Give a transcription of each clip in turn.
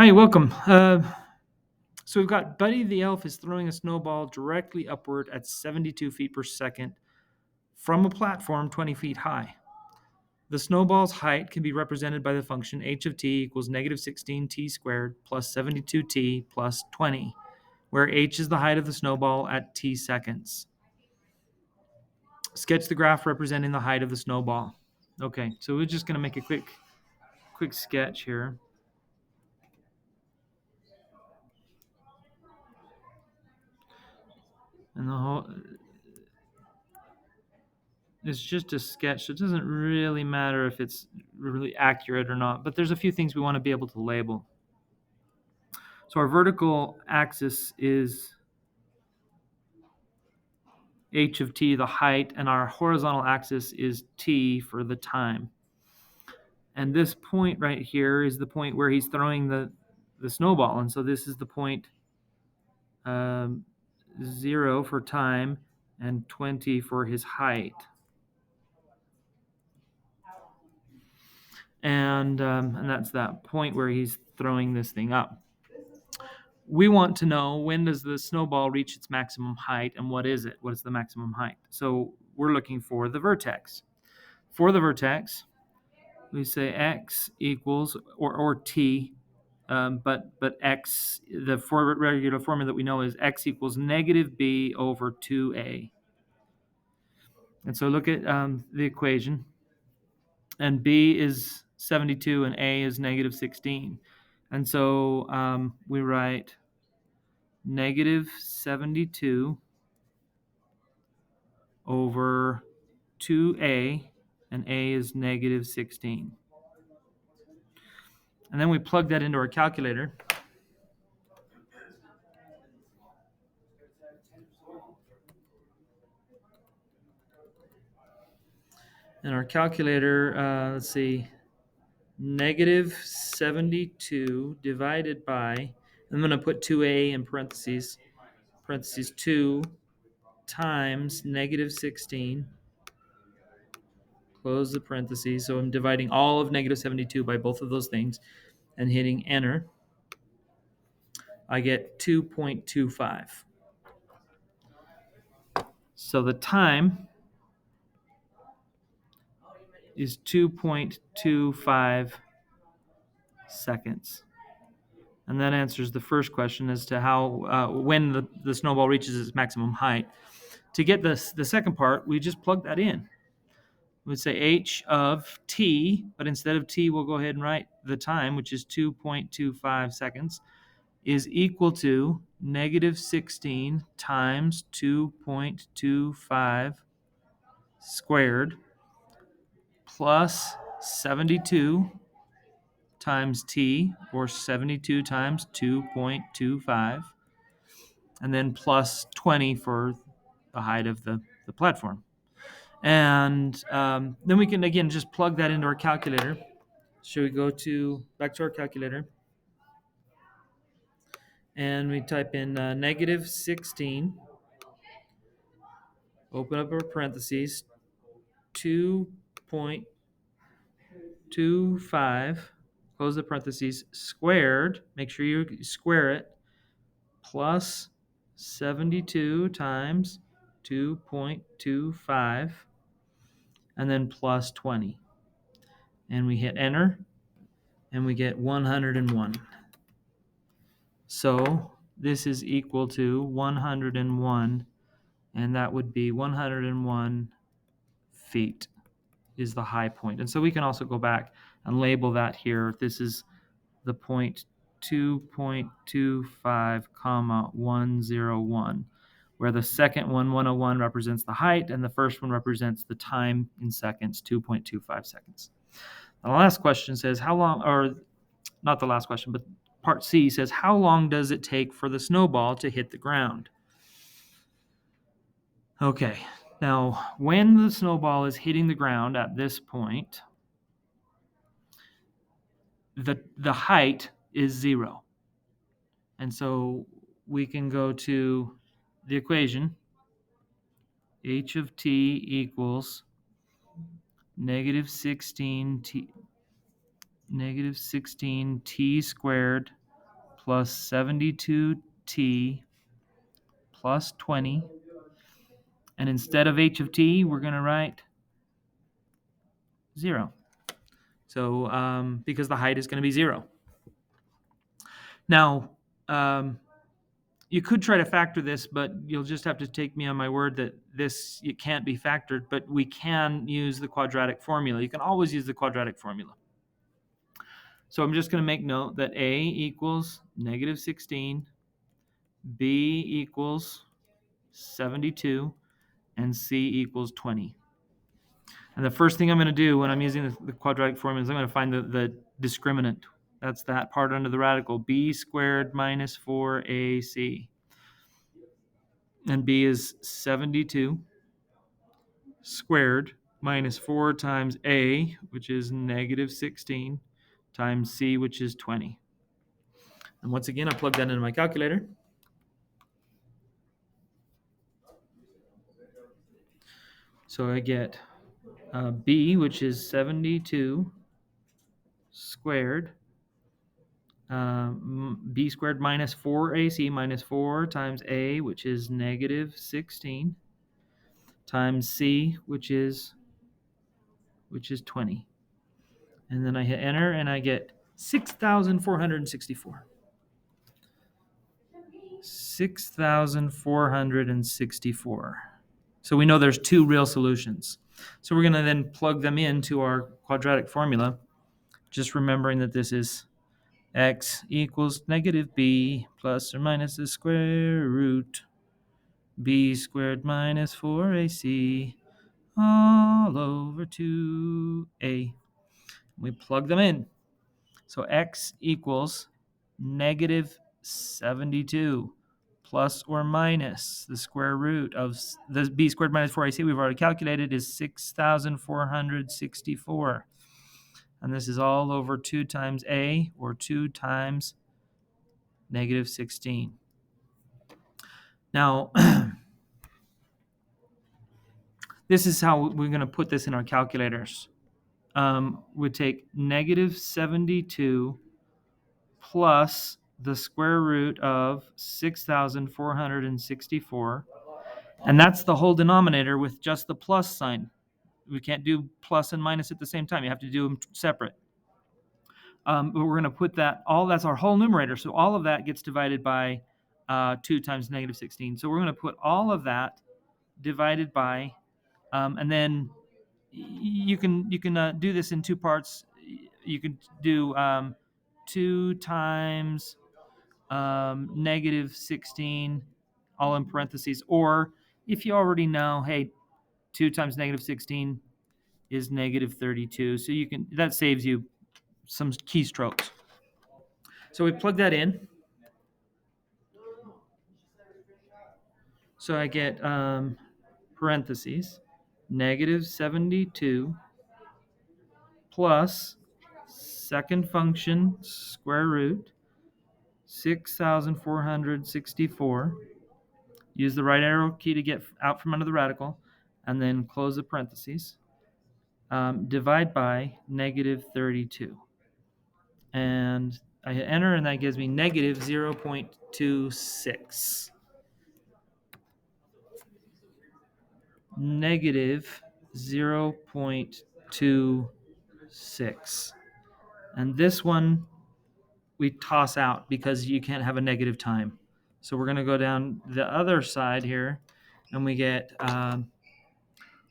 Hi, welcome. So we've got Buddy the Elf is throwing a snowball directly upward at 72 feet per second from a platform 20 feet high. The snowball's height can be represented by the function h of t equals negative 16t squared plus 72t plus 20, where h is the height of the snowball at t seconds. Sketch the graph representing the height of the snowball. Okay, so we're just going to make a quick sketch here. And it's just a sketch, so it doesn't really matter if it's really accurate or not, but there's a few things we want to be able to label. So our vertical axis is h of t, the height, and our horizontal axis is t for the time. And this point right here is the point where he's throwing the snowball, and so this is the point 0 for time and 20 for his height. And that's that point where he's throwing this thing up. We want to know, when does the snowball reach its maximum height, and what is it? What is the maximum height? So we're looking for the vertex. For the vertex, we say x equals, or t, but x, the regular formula that we know is x equals negative b over 2a. And so look at the equation, and b is 72 and a is negative 16. And so we write negative 72 over 2a, and a is negative 16. And then we plug that into our calculator. And our calculator, let's see, negative 72 divided by, I'm going to put 2a in parentheses 2 times negative 16, close the parentheses. So I'm dividing all of negative 72 by both of those things and hitting enter. I get 2.25. So the time is 2.25 seconds. And that answers the first question as to how when the snowball reaches its maximum height. To get the second part, we just plug that in. We would say h of t, but instead of t, we'll go ahead and write the time, which is 2.25 seconds, is equal to negative 16 times 2.25 squared plus 72 times t, or 72 times 2.25, and then plus 20 for the height of the platform. And then we can, again, just plug that into our calculator. Should we go back to our calculator? And we type in negative 16, open up our parentheses, 2.25, close the parentheses, squared, make sure you square it, plus 72 times 2.25, and then plus 20. And we hit enter, and we get 101. So this is equal to 101, and that would be 101 feet is the high point. And so we can also go back and label that here. This is the point 2.25 comma 101, where the second one, 101, represents the height, and the first one represents the time in seconds, 2.25 seconds. And the last question says, how long, or not the last question, but part C says, how long does it take for the snowball to hit the ground? Okay, now when the snowball is hitting the ground at this point, the height is 0. And so we can go to the equation. H of t equals negative 16 t squared plus 72t plus 20. And instead of h of t, we're going to write 0. So because the height is going to be 0. Now, you could try to factor this, but you'll just have to take me on my word that it can't be factored, but we can use the quadratic formula. You can always use the quadratic formula. So I'm just going to make note that A equals negative 16, B equals 72, and C equals 20. And the first thing I'm going to do when I'm using the quadratic formula is I'm going to find the discriminant. That's that part under the radical, b squared minus 4ac. And b is 72 squared minus 4 times a, which is negative 16, times c, which is 20. And once again, I plug that into my calculator. So I get b, which is 72 squared, b squared minus 4ac minus 4 times a, which is negative 16, times c, which is 20. And then I hit enter, and I get 6,464. 6,464. So we know there's two real solutions. So we're going to then plug them into our quadratic formula, just remembering that this is x equals negative b plus or minus the square root b squared minus 4ac all over 2a. We plug them in. So x equals negative 72 plus or minus the square root of the b squared minus 4ac we've already calculated is 6,464. And this is all over 2 times a, or 2 times negative 16. Now, this is how we're going to put this in our calculators. We take negative 72 plus the square root of 6,464, and that's the whole denominator with just the plus sign. We can't do plus and minus at the same time. You have to do them separate. But we're going to put that's our whole numerator. So all of that gets divided by 2 times negative 16. So we're going to put all of that divided by, and then you can do this in two parts. You can do 2 times negative 16, all in parentheses, or if you already know, hey, 2 times negative 16 is negative 32. So that saves you some keystrokes. So we plug that in. So I get parentheses, negative 72 plus second function square root 6,464. Use the right arrow key to get out from under the radical, and then close the parentheses. Divide by negative 32. And I hit enter, and that gives me negative 0.26. Negative 0.26. And this one we toss out because you can't have a negative time. So we're going to go down the other side here, and we get,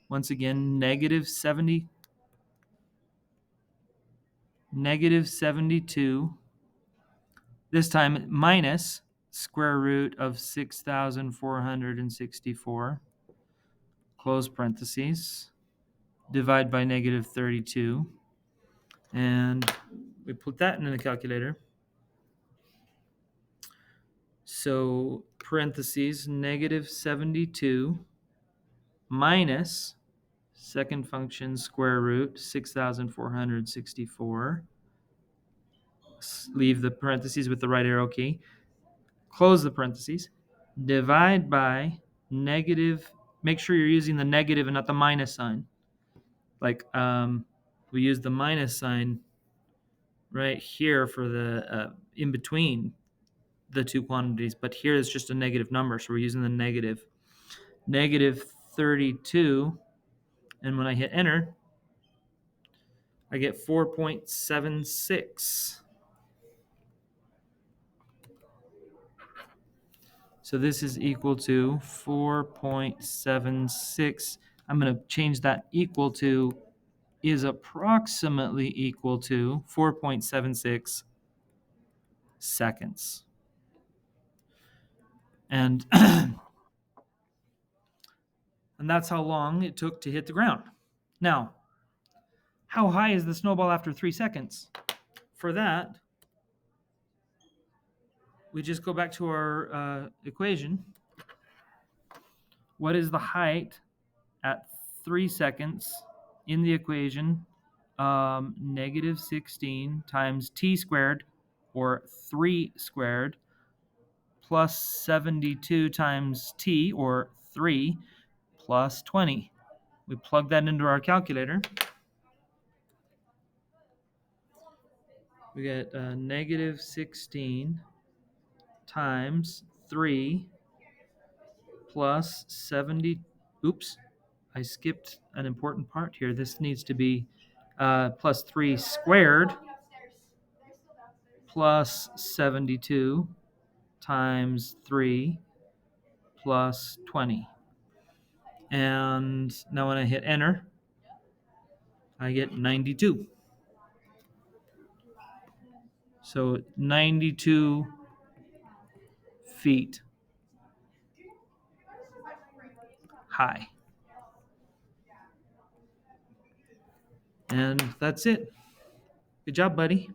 once again, negative 72, this time minus square root of 6,464, close parentheses, divide by negative 32, and we put that into the calculator. So parentheses, negative 72 minus second function square root 6,464. Leave the parentheses with the right arrow key. Close the parentheses. Divide by negative. Make sure you're using the negative and not the minus sign. Like we use the minus sign right here for the in between. the two quantities, but here is just a negative number, so we're using the negative. Negative 32, and when I hit enter, I get 4.76. So this is equal to 4.76. I'm going to change that equal to is approximately equal to 4.76 seconds. And and that's how long it took to hit the ground. Now, how high is the snowball after 3 seconds? For that, we just go back to our equation. What is the height at 3 seconds in the equation? Negative 16 times t squared, or 3 squared, plus 72 times t, or 3, plus 20. We plug that into our calculator. We get negative 16 times 3 plus 70. Oops, I skipped an important part here. This needs to be plus 3 squared plus 72 times 3 plus 20. And now when I hit enter, I get 92. So 92 feet high. And that's it. Good job, buddy.